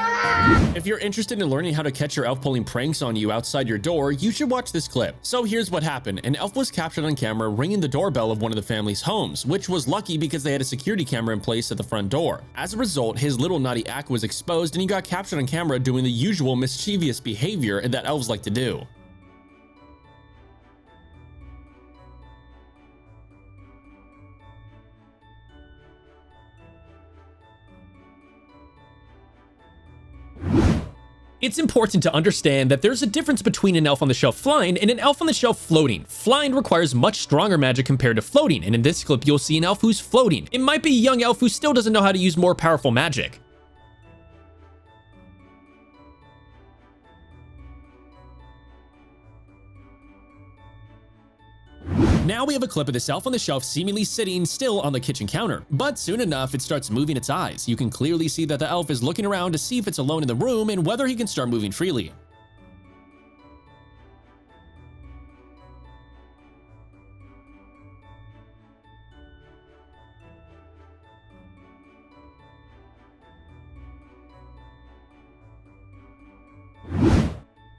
If you're interested in learning how to catch your elf pulling pranks on you outside your door, you should watch this clip. So here's what happened. An elf was captured on camera ringing the doorbell of one of the family's homes, which was lucky because they had a security camera in place at the front door. As a result, his little naughty act was exposed and he got captured on camera doing the usual mischievous behavior that elves like to do.
It's important to understand that there's a difference between an elf on the shelf flying and an elf on the shelf floating. Flying requires much stronger magic compared to floating, and in this clip you'll see an elf who's floating. It might be a young elf who still doesn't know how to use more powerful magic.
Now we have a clip of this elf on the shelf seemingly sitting still on the kitchen counter, but soon enough it starts moving its eyes. You can clearly see that the elf is looking around to see if it's alone in the room and whether he can start moving freely.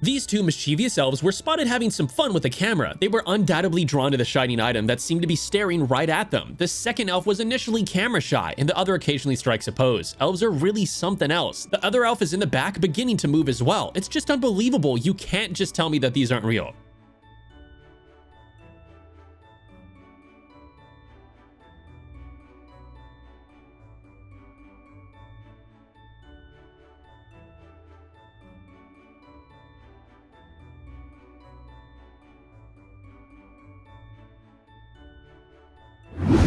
These two mischievous elves were spotted having some fun with the camera. They were undoubtedly drawn to the shining item that seemed to be staring right at them. The second elf was initially camera shy, and the other occasionally strikes a pose. Elves are really something else. The other elf is in the back beginning to move as well. It's just unbelievable. You can't just tell me that these aren't real.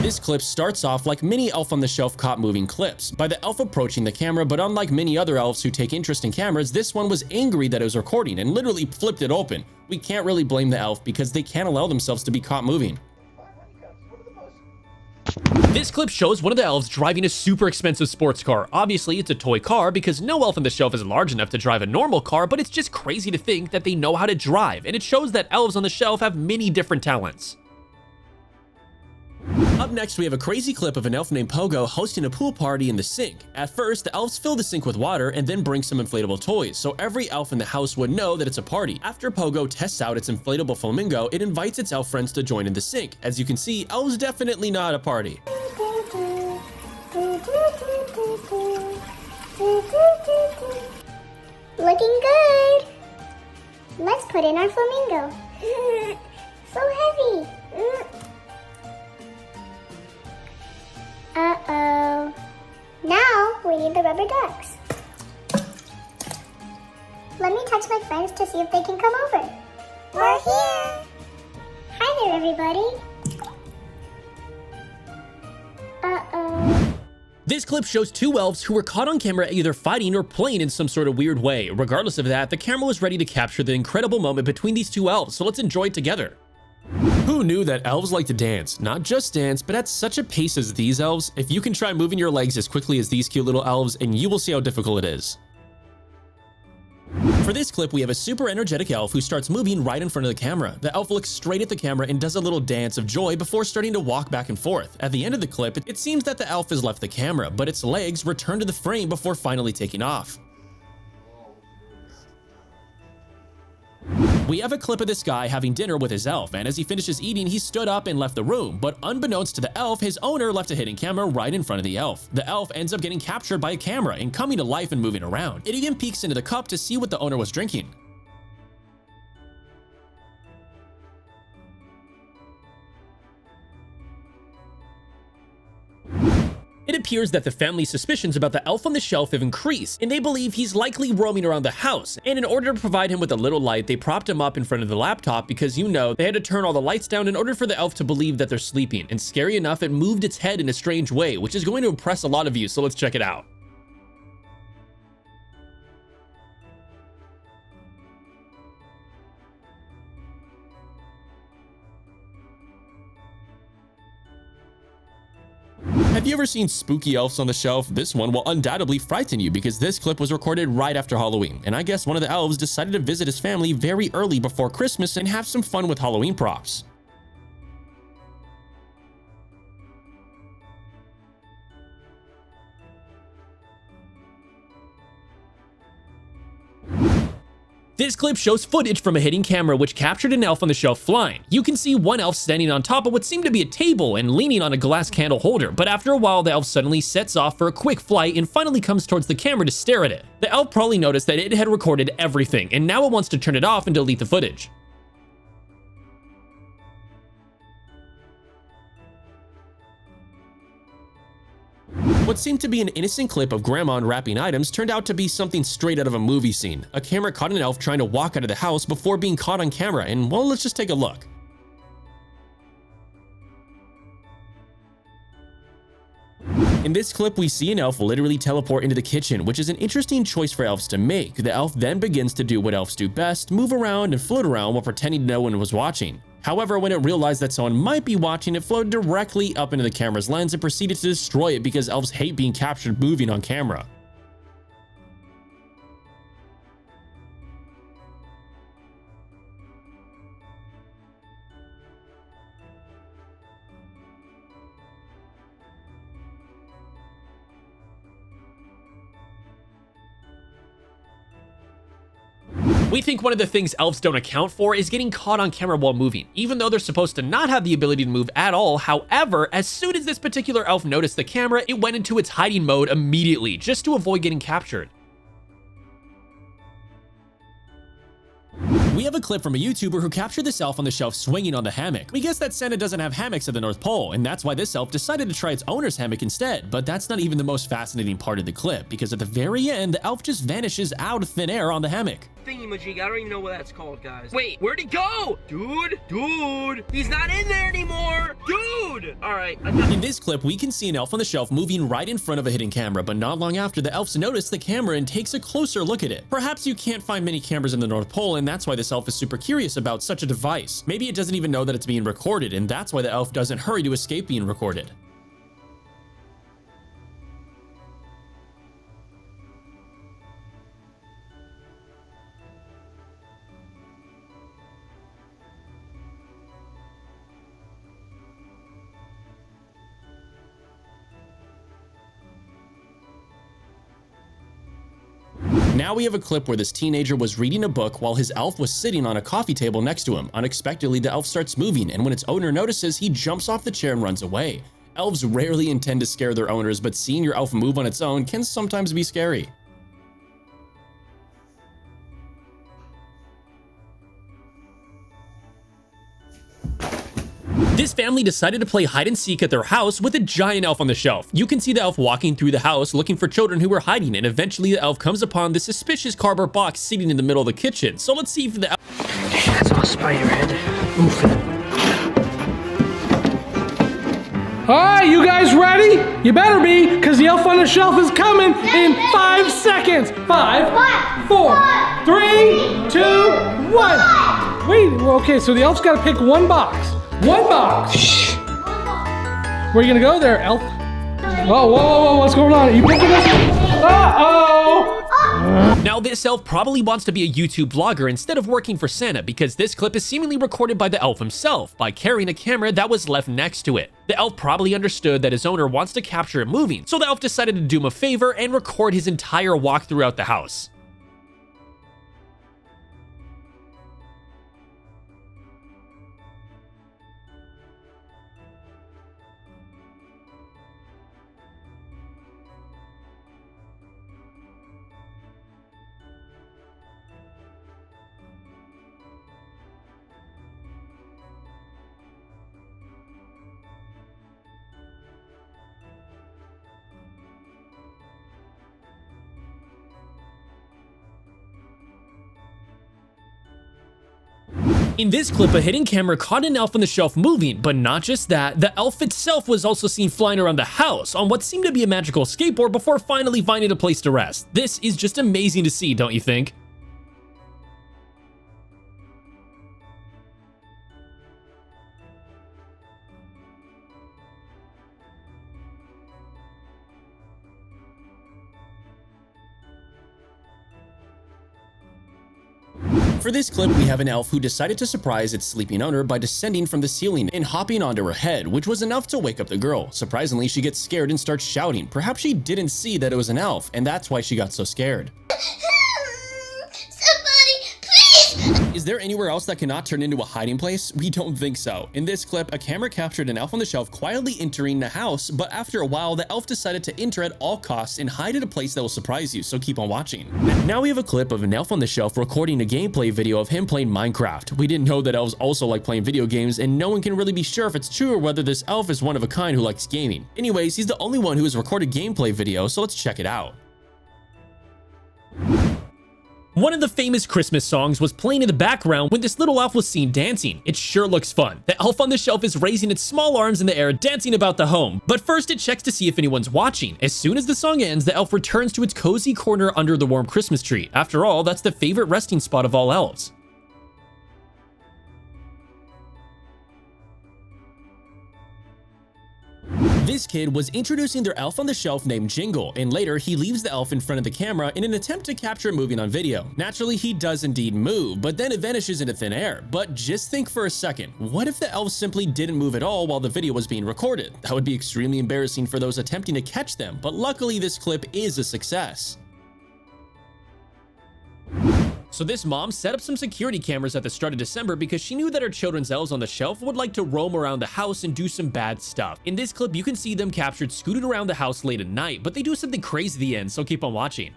This clip starts off like many Elf on the Shelf caught moving clips, by the elf approaching the camera, but unlike many other elves who take interest in cameras, this one was angry that it was recording and literally flipped it open. We can't really blame the elf because they can't allow themselves to be caught moving.
This clip shows one of the elves driving a super expensive sports car. Obviously, it's a toy car because no elf on the shelf is large enough to drive a normal car, but it's just crazy to think that they know how to drive, and it shows that elves on the shelf have many different talents.
Up next, we have a crazy clip of an elf named Pogo hosting a pool party in the sink. At first, the elves fill the sink with water and then bring some inflatable toys, so every elf in the house would know that it's a party. After Pogo tests out its inflatable flamingo, it invites its elf friends to join in the sink. As you can see, elves definitely not a party.
Looking good. Let's put in our flamingo. So heavy. Uh-oh. Now we need the rubber ducks. Let me touch my friends to see if they can come over. We're here. Hi there, everybody. Uh-oh.
This clip shows two elves who were caught on camera either fighting or playing in some sort of weird way. Regardless of that, the camera was ready to capture the incredible moment between these two elves, so let's enjoy it together.
Who knew that elves like to dance? Not just dance, but at such a pace as these elves. If you can try moving your legs as quickly as these cute little elves, and you will see how difficult it is. For this clip, we have a super energetic elf who starts moving right in front of the camera. The elf looks straight at the camera and does a little dance of joy before starting to walk back and forth. At the end of the clip, it seems that the elf has left the camera, but its legs return to the frame before finally taking off. We have a clip of this guy having dinner with his elf, and as he finishes eating, he stood up and left the room, but unbeknownst to the elf, his owner left a hidden camera right in front of the elf. The elf ends up getting captured by a camera and coming to life and moving around. It even peeks into the cup to see what the owner was drinking.
It appears that the family's suspicions about the elf on the shelf have increased, and they believe he's likely roaming around the house. And in order to provide him with a little light, they propped him up in front of the laptop because, you know, they had to turn all the lights down in order for the elf to believe that they're sleeping. And scary enough, it moved its head in a strange way, which is going to impress a lot of you, so let's check it out.
Have you ever seen spooky elves on the shelf? This one will undoubtedly frighten you because this clip was recorded right after Halloween, and I guess one of the elves decided to visit his family very early before Christmas and have some fun with Halloween props.
This clip shows footage from a hidden camera which captured an elf on the shelf flying. You can see one elf standing on top of what seemed to be a table and leaning on a glass candle holder, but after a while the elf suddenly sets off for a quick flight and finally comes towards the camera to stare at it. The elf probably noticed that it had recorded everything, and now it wants to turn it off and delete the footage.
What seemed to be an innocent clip of Grandma unwrapping items turned out to be something straight out of a movie scene. A camera caught an elf trying to walk out of the house before being caught on camera, and well, let's just take a look. In this clip, we see an elf literally teleport into the kitchen, which is an interesting choice for elves to make. The elf then begins to do what elves do best, move around and float around while pretending no one was watching. However, when it realized that someone might be watching, it floated directly up into the camera's lens and proceeded to destroy it because elves hate being captured moving on camera.
We think one of the things elves don't account for is getting caught on camera while moving, even though they're supposed to not have the ability to move at all. However, as soon as this particular elf noticed the camera, it went into its hiding mode immediately, just to avoid getting captured.
We have a clip from a YouTuber who captured this elf on the shelf swinging on the hammock. We guess that Santa doesn't have hammocks at the North Pole, and that's why this elf decided to try its owner's hammock instead. But that's not even the most fascinating part of the clip, because at the very end, the elf just vanishes out of thin air on the hammock.
Thingy-majig, I don't even know what that's called, guys. Wait, where'd he go? Dude, he's not in there anymore. Dude! All right.
In this clip, we can see an elf on the shelf moving right in front of a hidden camera, but not long after, the elves notice the camera and takes a closer look at it. Perhaps you can't find many cameras in the North Pole, and that's why this elf is super curious about such a device. Maybe it doesn't even know that it's being recorded, and that's why the elf doesn't hurry to escape being recorded. Now we have a clip where this teenager was reading a book while his elf was sitting on a coffee table next to him. Unexpectedly, the elf starts moving, and when its owner notices, he jumps off the chair and runs away. Elves rarely intend to scare their owners, but seeing your elf move on its own can sometimes be scary.
This family decided to play hide and seek at their house with a giant elf on the shelf. You can see the elf walking through the house looking for children who were hiding, and eventually the elf comes upon the suspicious cardboard box sitting in the middle of the kitchen. So let's see if the elf...
That's all Spider-Head. Oof.
Alright, you guys ready? You better be, because the elf on the shelf is coming in 5 seconds. 5, 4, 3, 2, 1. Wait, okay, so the elf's got to pick one box. One box. Where are you gonna go there, elf? Whoa, what's going on? Are you picking this? Uh-oh!
Now this elf probably wants to be a YouTube vlogger instead of working for Santa, because this clip is seemingly recorded by the elf himself by carrying a camera that was left next to it. The elf probably understood that his owner wants to capture it moving, so the elf decided to do him a favor and record his entire walk throughout the house. In this clip, a hidden camera caught an elf on the shelf moving, but not just that, the elf itself was also seen flying around the house on what seemed to be a magical skateboard before finally finding a place to rest. This is just amazing to see, don't you think?
For this clip, we have an elf who decided to surprise its sleeping owner by descending from the ceiling and hopping onto her head, which was enough to wake up the girl. Surprisingly, she gets scared and starts shouting. Perhaps she didn't see that it was an elf, and that's why she got so scared. Is there anywhere else that cannot turn into a hiding place? We don't think so. In this clip, a camera captured an elf on the shelf quietly entering the house, but after a while, the elf decided to enter at all costs and hide at a place that will surprise you, so keep on watching. Now we have a clip of an elf on the shelf recording a gameplay video of him playing Minecraft. We didn't know that elves also like playing video games, and no one can really be sure if it's true or whether this elf is one of a kind who likes gaming. Anyways, he's the only one who has recorded gameplay video, so let's check it out.
One of the famous Christmas songs was playing in the background when this little elf was seen dancing. It sure looks fun. The elf on the shelf is raising its small arms in the air, dancing about the home. But first it checks to see if anyone's watching. As soon as the song ends, the elf returns to its cozy corner under the warm Christmas tree. After all, that's the favorite resting spot of all elves.
This kid was introducing their elf on the shelf named Jingle, and later he leaves the elf in front of the camera in an attempt to capture it moving on video. Naturally, he does indeed move, but then it vanishes into thin air. But just think for a second, what if the elf simply didn't move at all while the video was being recorded? That would be extremely embarrassing for those attempting to catch them, but luckily this clip is a success.
So this mom set up some security cameras at the start of December because she knew that her children's elves on the shelf would like to roam around the house and do some bad stuff. In this clip, you can see them captured scooted around the house late at night, but they do something crazy at the end, so keep on watching.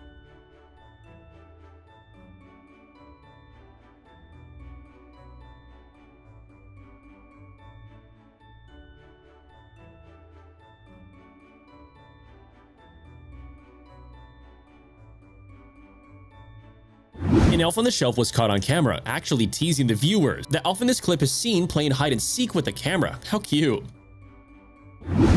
An elf on the shelf was caught on camera, actually teasing the viewers. The elf in this clip is seen playing hide and seek with the camera. How cute.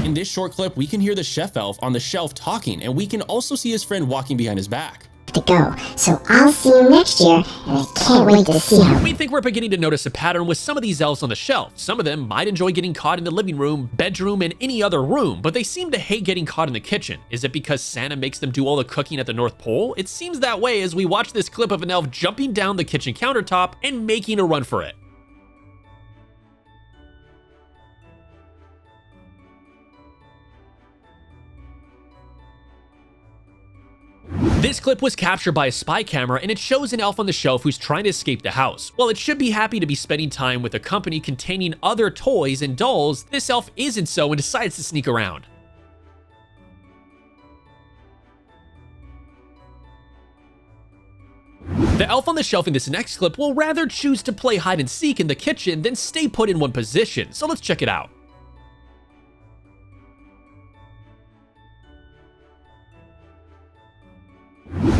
In this short clip, we can hear the chef elf on the shelf talking, and we can also see his friend walking behind his back.
To go. So I'll see you next year, and I can't wait to see how.
We think we're beginning to notice a pattern with some of these elves on the shelf. Some of them might enjoy getting caught in the living room, bedroom, and any other room, but they seem to hate getting caught in the kitchen. Is it because Santa makes them do all the cooking at the North Pole? It seems that way as we watch this clip of an elf jumping down the kitchen countertop and making a run for it. This clip was captured by a spy camera, and it shows an elf on the shelf who's trying to escape the house. While it should be happy to be spending time with a company containing other toys and dolls, this elf isn't so and decides to sneak around. The elf on the shelf in this next clip will rather choose to play hide and seek in the kitchen than stay put in one position, so let's check it out.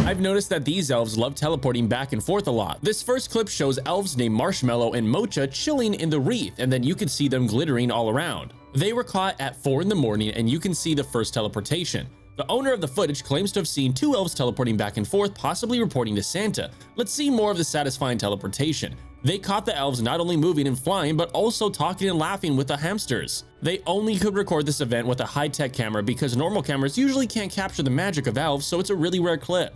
I've noticed that these elves love teleporting back and forth a lot. This first clip shows elves named Marshmallow and Mocha chilling in the wreath, and then you can see them glittering all around. They were caught at 4 in the morning, and you can see the first teleportation. The owner of the footage claims to have seen 2 elves teleporting back and forth, possibly reporting to Santa. Let's see more of the satisfying teleportation. They caught the elves not only moving and flying, but also talking and laughing with the hamsters. They only could record this event with a high-tech camera because normal cameras usually can't capture the magic of elves, so it's a really rare clip.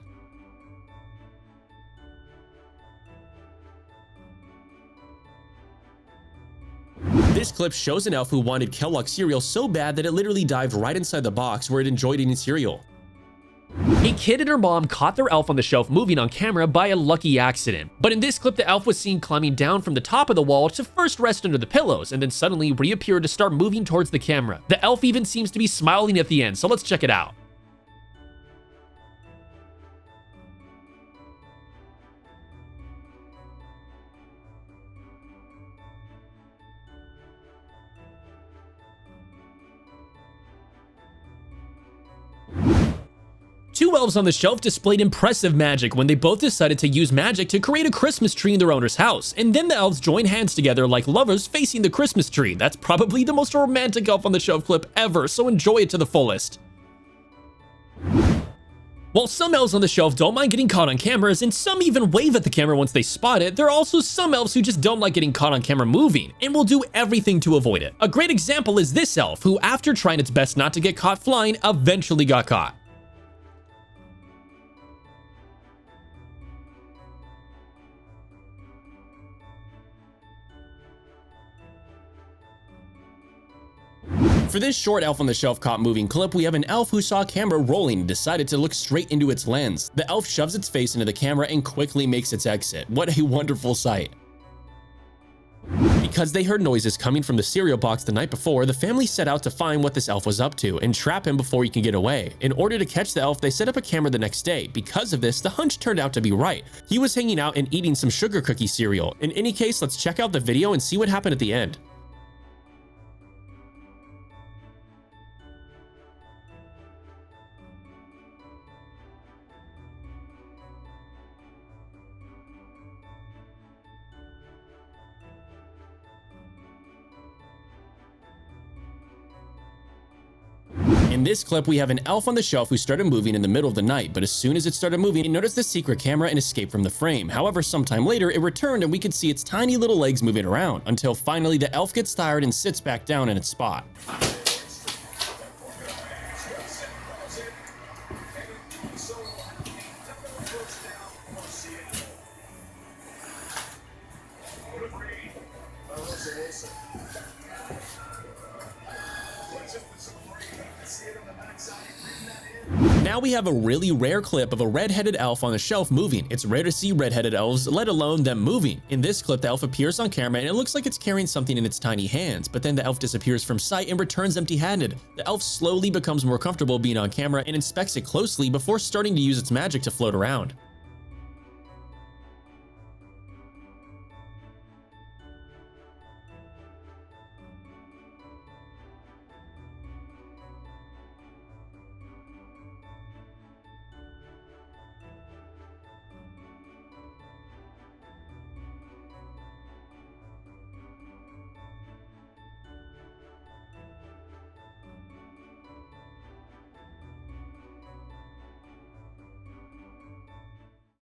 This clip shows an elf who wanted Kellogg's cereal so bad that it literally dived right inside the box where it enjoyed eating cereal.
A kid and her mom caught their elf on the shelf moving on camera by a lucky accident. But in this clip, the elf was seen climbing down from the top of the wall to first rest under the pillows and then suddenly reappear to start moving towards the camera. The elf even seems to be smiling at the end, so let's check it out. Two elves on the shelf displayed impressive magic when they both decided to use magic to create a Christmas tree in their owner's house, and then the elves joined hands together like lovers facing the Christmas tree. That's probably the most romantic elf on the shelf clip ever, so enjoy it to the fullest. While some elves on the shelf don't mind getting caught on cameras, and some even wave at the camera once they spot it, there are also some elves who just don't like getting caught on camera moving, and will do everything to avoid it. A great example is this elf, who after trying its best not to get caught flying, eventually got caught.
For this short elf on the shelf caught moving clip, we have an elf who saw a camera rolling and decided to look straight into its lens. The elf shoves its face into the camera and quickly makes its exit. What a wonderful sight. Because they heard noises coming from the cereal box the night before, the family set out to find what this elf was up to and trap him before he can get away. In order to catch the elf, they set up a camera the next day. Because of this, the hunch turned out to be right. He was hanging out and eating some sugar cookie cereal. In any case, let's check out the video and see what happened at the end. In this clip, we have an elf on the shelf who started moving in the middle of the night, but as soon as it started moving, it noticed the secret camera and escaped from the frame. However, sometime later, it returned and we could see its tiny little legs moving around, until finally the elf gets tired and sits back down in its spot. Now now we have a really rare clip of a red-headed elf on the shelf moving. It's rare to see red-headed elves, let alone them moving. In this clip, the elf appears on camera and it looks like it's carrying something in its tiny hands, but then the elf disappears from sight and returns empty-handed. The elf slowly becomes more comfortable being on camera and inspects it closely before starting to use its magic to float around.